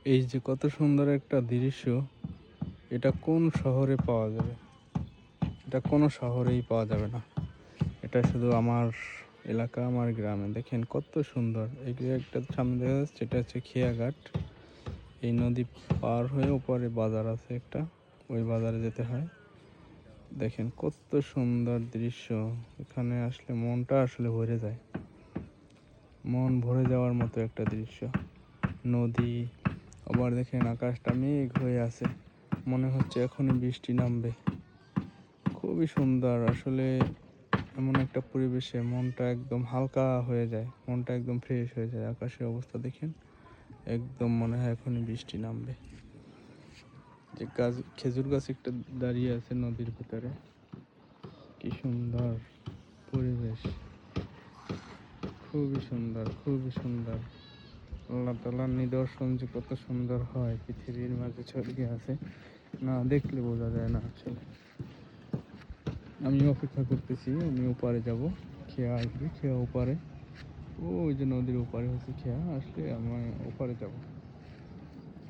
এই যে কত সুন্দর একটা দৃশ্য, এটা কোন শহরে পাওয়া যাবে? এটা কোনো শহরেই পাওয়া যাবে না। এটা শুধু আমার এলাকা, আমার গ্রামে। দেখেন কত সুন্দর। এই যে একটা সামনে দেখা যাচ্ছে, এটা হচ্ছে খেয়াঘাট। এই নদী পার হয়ে ওপারে বাজার আছে একটা, ওই বাজারে যেতে হয়। দেখেন কত সুন্দর দৃশ্য। এখানে আসলে মনটা আসলে ভরে যায়। মন ভরে যাওয়ার মতো একটা দৃশ্য। নদী, আবার দেখেন আকাশটা মেঘ হয়ে আছে, মনে হচ্ছে এখনই বৃষ্টি নামবে। খুবই সুন্দর আসলে। এমন একটা পরিবেশে মনটা একদম হালকা হয়ে যায়, মনটা একদম ফ্রেশ হয়ে যায়। আকাশের অবস্থা দেখেন, একদম মনে হয় এখনই বৃষ্টি নামবে। যে গাছ, খেজুর গাছ একটা দাঁড়িয়ে আছে নদীর ভিতরে, কি সুন্দর পরিবেশ। খুবই সুন্দর, খুবই সুন্দর। আল্লাহ তাআলার নিদর্শন যে কত সুন্দর হয় পৃথিবীর মাঝে ছড়িয়ে আছে, না দেখলে বোঝা যায় না আসলে। আমি অপেক্ষা করতেছি, আমি ওপারে যাব। খেয়া আসবে, খেয়া ওপারে। ওই যে নদীর ওপারে হচ্ছে খেয়া, আসলে আমি ওপারে যাব।